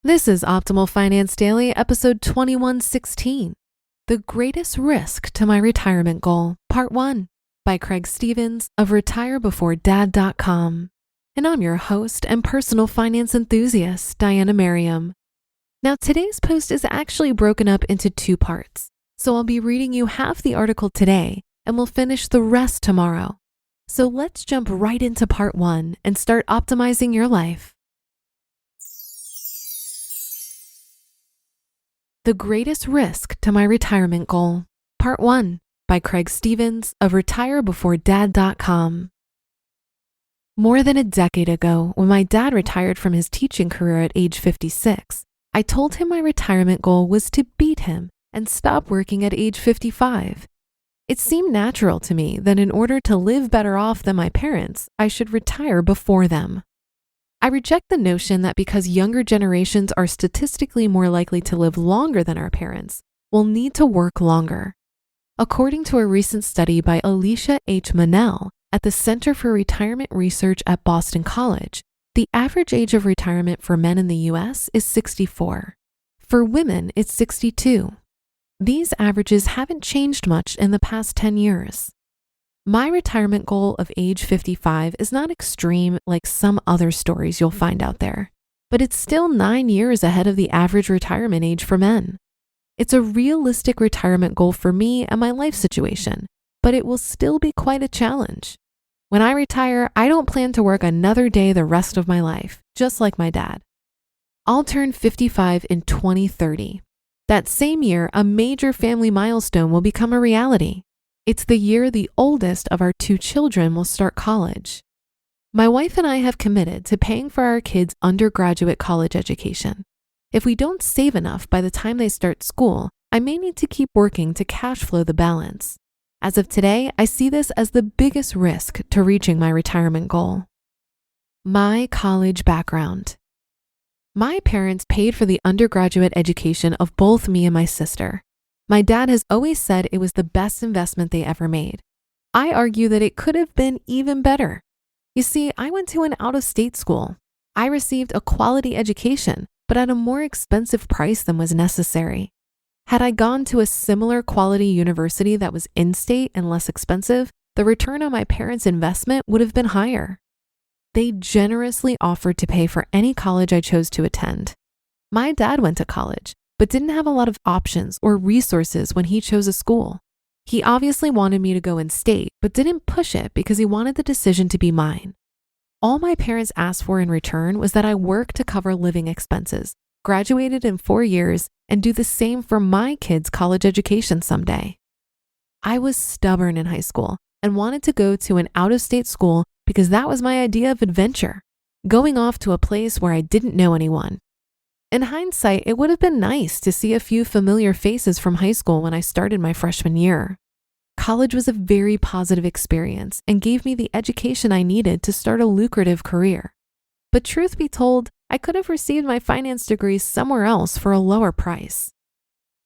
This is Optimal Finance Daily, episode 2116, The Greatest Risk to My Retirement Goal, Part 1, by Craig Stevens of retirebeforedad.com. And I'm your host and personal finance enthusiast, Diana Merriam. Now, today's post is actually broken up into two parts, so I'll be reading you half the article today, and we'll finish the rest tomorrow. So let's jump right into part 1 and start optimizing your life. The Greatest Risk to My Retirement Goal, Part 1, by Craig Stevens of retirebeforedad.com. More than a decade ago, when my dad retired from his teaching career at age 56, I told him my retirement goal was to beat him and stop working at age 55. It seemed natural to me that in order to live better off than my parents, I should retire before them. I reject the notion that because younger generations are statistically more likely to live longer than our parents, we'll need to work longer. According to a recent study by Alicia H. Manel at the Center for Retirement Research at Boston College, the average age of retirement for men in the U.S. is 64. For women, it's 62. These averages haven't changed much in the past 10 years. My retirement goal of age 55 is not extreme like some other stories you'll find out there, but it's still 9 years ahead of the average retirement age for men. It's a realistic retirement goal for me and my life situation, but it will still be quite a challenge. When I retire, I don't plan to work another day the rest of my life, just like my dad. I'll turn 55 in 2030. That same year, a major family milestone will become a reality. It's the year the oldest of our 2 children will start college. My wife and I have committed to paying for our kids' undergraduate college education. If we don't save enough by the time they start school, I may need to keep working to cash flow the balance. As of today, I see this as the biggest risk to reaching my retirement goal. My college background. My parents paid for the undergraduate education of both me and my sister. My dad has always said it was the best investment they ever made. I argue that it could have been even better. You see, I went to an out-of-state school. I received a quality education, but at a more expensive price than was necessary. Had I gone to a similar quality university that was in-state and less expensive, the return on my parents' investment would have been higher. They generously offered to pay for any college I chose to attend. My dad went to college, but didn't have a lot of options or resources when he chose a school. He obviously wanted me to go in-state, but didn't push it because he wanted the decision to be mine. All my parents asked for in return was that I work to cover living expenses, graduated in 4 years, and do the same for my kids' college education someday. I was stubborn in high school and wanted to go to an out-of-state school because that was my idea of adventure, going off to a place where I didn't know anyone. In hindsight, it would have been nice to see a few familiar faces from high school when I started my freshman year. College was a very positive experience and gave me the education I needed to start a lucrative career. But truth be told, I could have received my finance degree somewhere else for a lower price.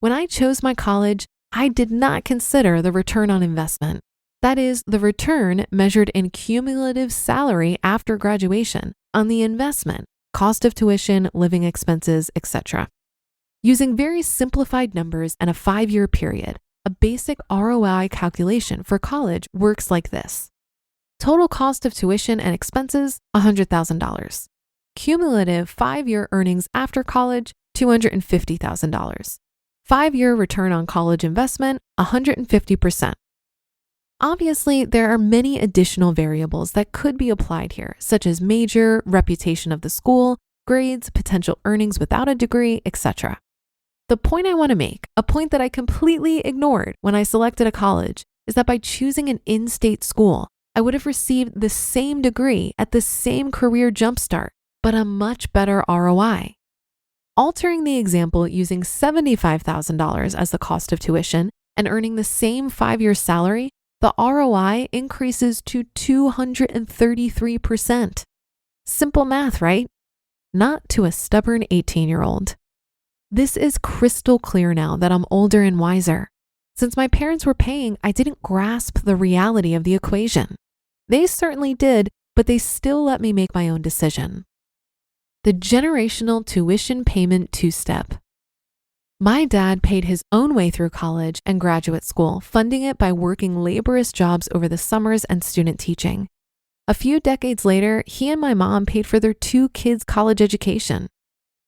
When I chose my college, I did not consider the return on investment. That is, the return measured in cumulative salary after graduation on the investment, cost of tuition, living expenses, etc. Using very simplified numbers and a 5-year period, a basic ROI calculation for college works like this. Total cost of tuition and expenses, $100,000. Cumulative 5-year earnings after college, $250,000. 5-year return on college investment, 150%. Obviously, there are many additional variables that could be applied here, such as major, reputation of the school, grades, potential earnings without a degree, etc. The point I want to make, a point that I completely ignored when I selected a college, is that by choosing an in-state school, I would have received the same degree at the same career jumpstart, but a much better ROI. Altering the example using $75,000 as the cost of tuition and earning the same 5-year salary, the ROI increases to 233%. Simple math, right? Not to a stubborn 18-year-old. This is crystal clear now that I'm older and wiser. Since my parents were paying, I didn't grasp the reality of the equation. They certainly did, but they still let me make my own decision. The generational tuition payment two-step. My dad paid his own way through college and graduate school, funding it by working laborious jobs over the summers and student teaching. A few decades later, he and my mom paid for their 2 kids' college education.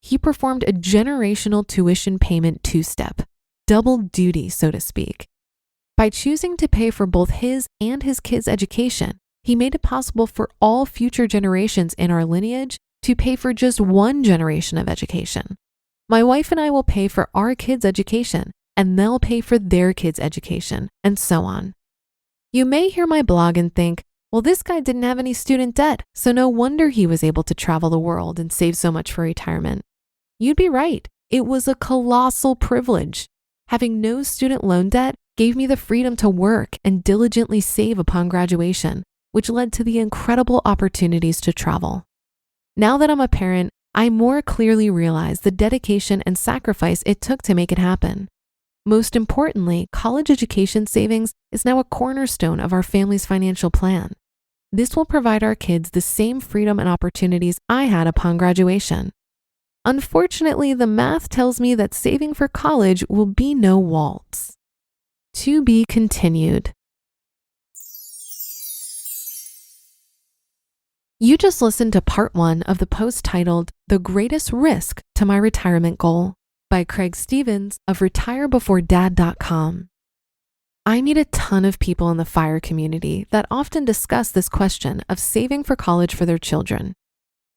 He performed a generational tuition payment two-step, double duty, so to speak. By choosing to pay for both his and his kids' education, he made it possible for all future generations in our lineage to pay for just one generation of education. My wife and I will pay for our kids' education, and they'll pay for their kids' education, and so on. You may hear my blog and think, well, this guy didn't have any student debt, so no wonder he was able to travel the world and save so much for retirement. You'd be right. It was a colossal privilege. Having no student loan debt gave me the freedom to work and diligently save upon graduation, which led to the incredible opportunities to travel. Now that I'm a parent, I more clearly realize the dedication and sacrifice it took to make it happen. Most importantly, college education savings is now a cornerstone of our family's financial plan. This will provide our kids the same freedom and opportunities I had upon graduation. Unfortunately, the math tells me that saving for college will be no waltz. To be continued. You just listened to part 1 of the post titled The Greatest Risk to My Retirement Goal by Craig Stevens of retirebeforedad.com. I meet a ton of people in the FIRE community that often discuss this question of saving for college for their children.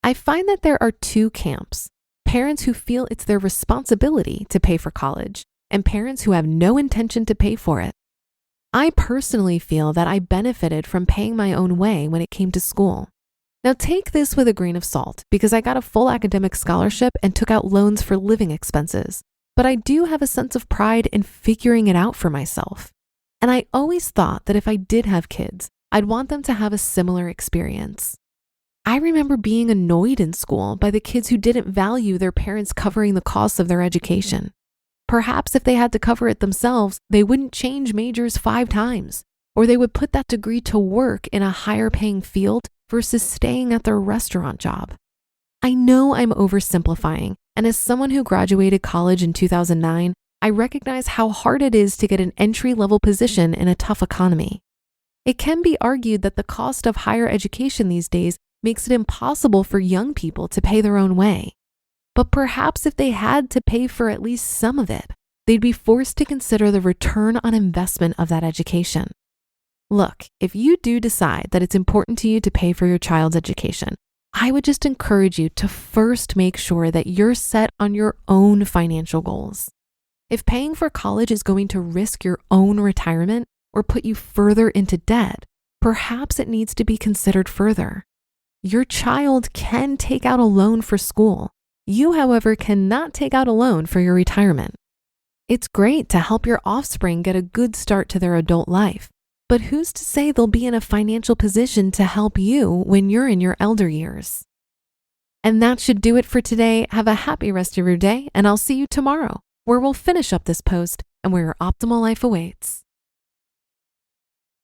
I find that there are 2 camps: parents who feel it's their responsibility to pay for college, and parents who have no intention to pay for it. I personally feel that I benefited from paying my own way when it came to school. Now take this with a grain of salt because I got a full academic scholarship and took out loans for living expenses, but I do have a sense of pride in figuring it out for myself. And I always thought that if I did have kids, I'd want them to have a similar experience. I remember being annoyed in school by the kids who didn't value their parents covering the costs of their education. Perhaps if they had to cover it themselves, they wouldn't change majors 5 times, or they would put that degree to work in a higher paying field versus staying at their restaurant job. I know I'm oversimplifying, and as someone who graduated college in 2009, I recognize how hard it is to get an entry-level position in a tough economy. It can be argued that the cost of higher education these days makes it impossible for young people to pay their own way. But perhaps if they had to pay for at least some of it, they'd be forced to consider the return on investment of that education. Look, if you do decide that it's important to you to pay for your child's education, I would just encourage you to first make sure that you're set on your own financial goals. If paying for college is going to risk your own retirement or put you further into debt, perhaps it needs to be considered further. Your child can take out a loan for school. You, however, cannot take out a loan for your retirement. It's great to help your offspring get a good start to their adult life, but who's to say they'll be in a financial position to help you when you're in your elder years? And that should do it for today. Have a happy rest of your day, and I'll see you tomorrow, where we'll finish up this post and where your optimal life awaits.